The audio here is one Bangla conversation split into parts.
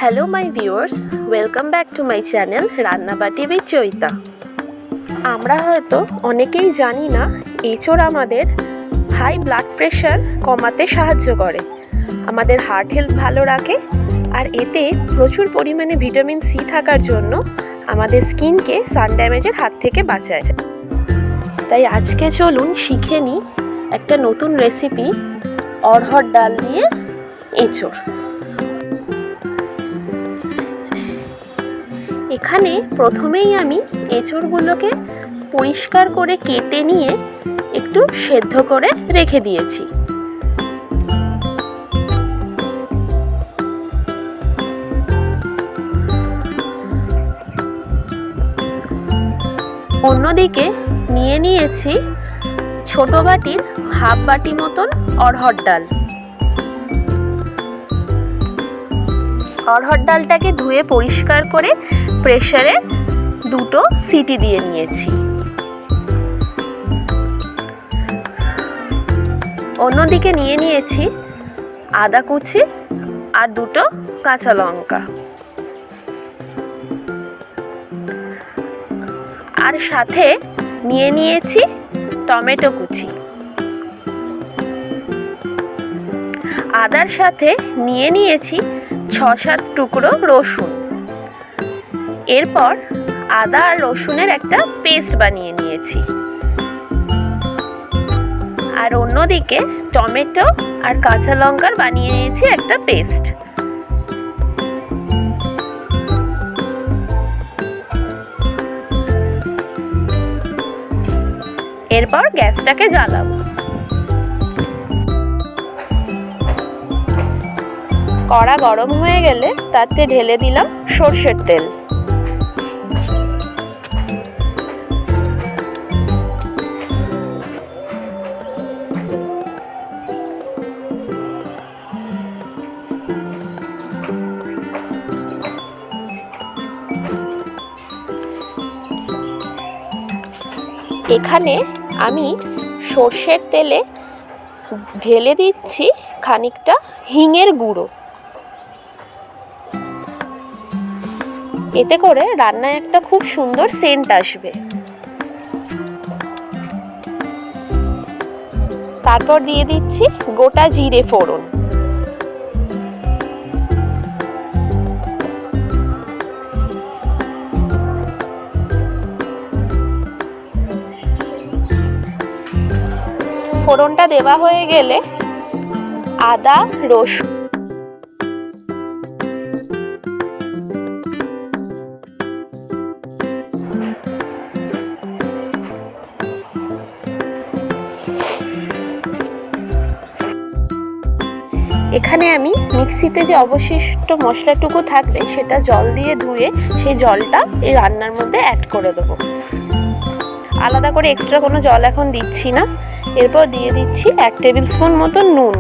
Hello my viewers, welcome back to my channel Rannabati with Chaita. আমরা হয়তো অনেকেই জানি না এঁচোড় আমাদের হাই ব্লাড প্রেশার কমাতে সাহায্য করে, আমাদের হার্ট হেলথ ভালো রাখে, আর এতে প্রচুর পরিমাণে ভিটামিন সি থাকার জন্য আমাদের স্কিনকে সান ড্যামেজের হাত থেকে বাঁচায়। তাই আজকে চলুন শিখে নিই একটা নতুন রেসিপি, অরহড ডাল দিয়ে এঁচোড়। এখানে প্রথমেই আমি এঁচোড়গুলোকে পরিষ্কার করে কেটে নিয়ে একটু সেদ্ধ করে রেখে দিয়েছি। অন্যদিকে নিয়ে নিয়েছি ছোট বাটির হাফ বাটি মতন অরহড ডাল। অরহড ডালটাকে ধুয়ে পরিষ্কার করে প্রেসারে 2 সিটি দিয়ে নিয়েছি। অন্যদিকে নিয়ে নিয়েছি আদা কুচি আর 2 কাঁচা লঙ্কা, আর সাথে নিয়ে নিয়েছি টমেটো কুচি। আদার সাথে নিয়ে নিয়েছি 6-7 টুকরো রসুন। এরপর আদা আর রসুনের একটা পেস্ট বানিয়ে নিয়েছি, আর অন্যদিকে টমেটো আর কাঁচা লঙ্কার বানিয়ে নিয়েছি একটা পেস্ট। এরপর গ্যাসটাকে জ্বালাবো। কড়া গরম হয়ে গেলে তাতে ঢেলে দিলাম সরষের তেল। এখানে আমি সরষের তেলে ঢেলে দিচ্ছি খানিকটা হিঙের গুঁড়ো। এতে করে রান্নায় একটা খুব সুন্দর সেন্ট আসবে। তারপর দিয়ে দিচ্ছি গোটা জিরে ফোড়ন। ফোড়নটা দেওয়া হয়ে গেলে আদা রসুন এখানে আমি মিক্সিতে যে অবশিষ্ট মশলাটুকু থাকবে সেটা জল দিয়ে ধুয়ে সেই জলটা এই রান্নার মধ্যে অ্যাড করে দেবো। আলাদা করে এক্সট্রা কোনো জল এখন দিচ্ছি না। এরপর দিয়ে দিচ্ছি 1 টেবিল স্পুন মতো নুন,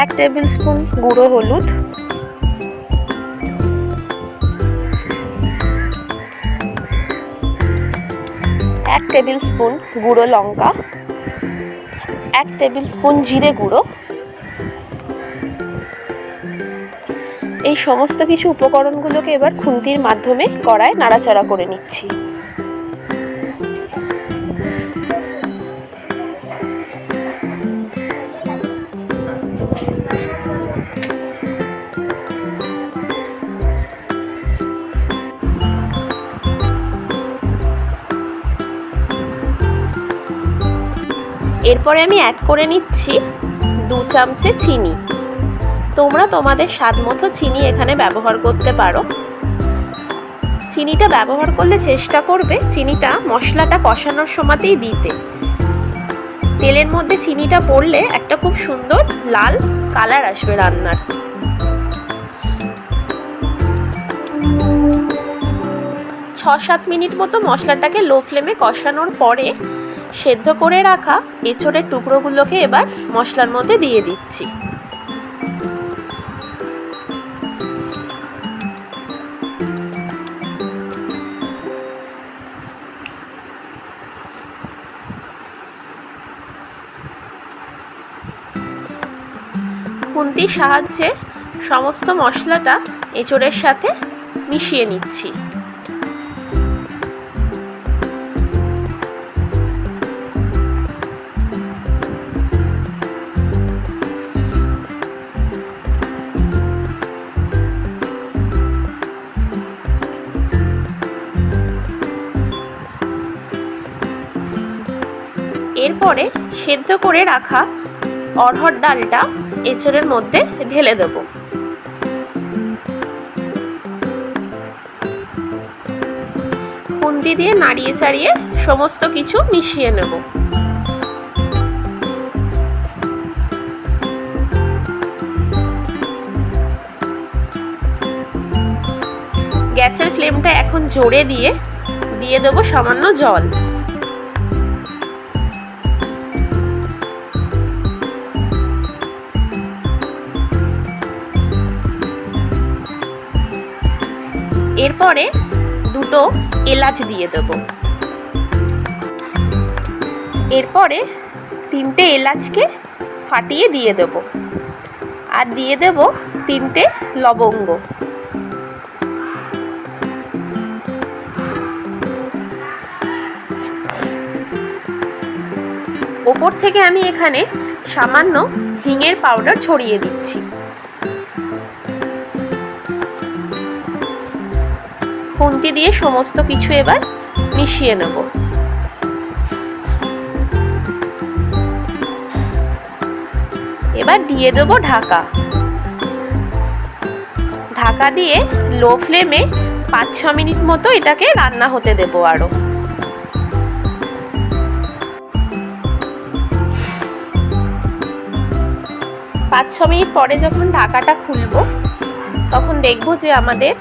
1 টেবিল স্পুন গুঁড়ো হলুদ, 1 টেবিল স্পুন গুঁড়ো লঙ্কা, 1 টেবিল স্পুন জিরে গুঁড়ো। এই সমস্ত কিছু উপকরণগুলোকে এবার খুন্তির মাধ্যমে কড়ায় নাড়াচাড়া করে নিচ্ছি। এরপরে আমি অ্যাড করে নিচ্ছি 2 চামচে চিনি। তোমরা তোমাদের স্বাদ মতো চিনি এখানে ব্যবহার করতে পারো। চিনিটা ব্যবহার করলে চেষ্টা করবে চিনিটা মশলাটা কষানোর সময়তেই দিতে। তেলের মধ্যে চিনিটা পড়লে একটা খুব সুন্দর লাল কালার আসবে রান্নার। ছ 7 মিনিট মতো মশলাটাকে লো ফ্লেমে কষানোর পরে সেদ্ধ করে রাখা এঁচোড়ের টুকরোগুলোকে এবার মশলার মধ্যে দিয়ে দিচ্ছি। খুন্তির সাহায্যে সমস্ত মশলাটা এঁচোড়ের সাথে মিশিয়ে নিচ্ছি। এরপরে সেদ্ধ করে রাখা অরহর ডালটা এঁচোড়ের মধ্যে ঢেলে দেব। খুন্তি দিয়ে নাড়িয়ে চাড়িয়ে সমস্ত কিছু মিশিয়ে নেব। গ্যাসের ফ্লেমটা এখন জোরে দিয়ে দেবো সামান্য জল। এরপরে দুটো এলাচ দিয়ে দেব। এরপরে 3টে এলাচকে ফাটিয়ে দিয়ে দেব, আর দিয়ে দেব 3টে লবঙ্গ। ওপর থেকে আমি এখানে সামান্য হিঙের পাউডার ছড়িয়ে দিচ্ছি। খুন্তি দিয়ে সমস্ত কিছু এবার মিশিয়ে নেব। এবার দিয়ে দেব ঢাকা। ঢাকা দিয়ে লো ফ্লেমে 5-6 মিনিট মতো এটাকে রান্না হতে দেব। আরো 5-6 মিনিট পরে যখন ঢাকাটা খুলবো তখন দেখব যে আমাদের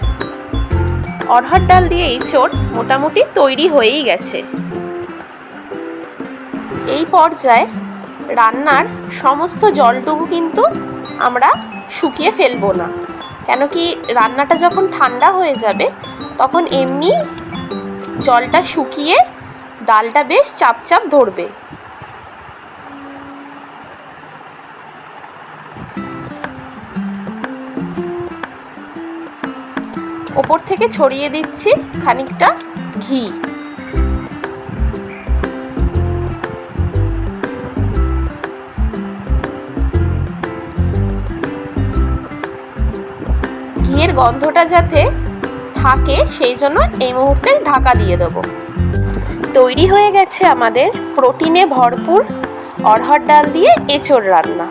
অরহর ডাল দিয়ে এঁচোড় মোটামুটি তৈরি হয়েই গেছে। এই পর্যায়ে রান্নার সমস্ত জলটুকু কিন্তু আমরা শুকিয়ে ফেলবো না, কেন কি রান্নাটা যখন ঠান্ডা হয়ে যাবে তখন এমনি জলটা শুকিয়ে ডালটা বেশ চাপ চাপ ধরবে। ওপর থেকে ছড়িয়ে দিচ্ছি খানিকটা ঘি। ঘিয়ের গন্ধটা যাতে থাকে সেই জন্য এই মুহূর্তে ঢাকা দিয়ে দেব। তৈরি হয়ে গেছে আমাদের প্রোটিনে ভরপুর অরহর ডাল দিয়ে এঁচোড় রান্না।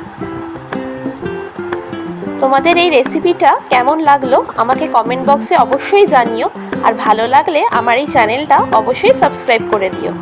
তোমাদের এই রেসিপিটা কেমন লাগলো আমাকে কমেন্ট বক্সে অবশ্যই জানিও, আর ভালো লাগলে আমার এই চ্যানেলটা অবশ্যই সাবস্ক্রাইব করে দিও।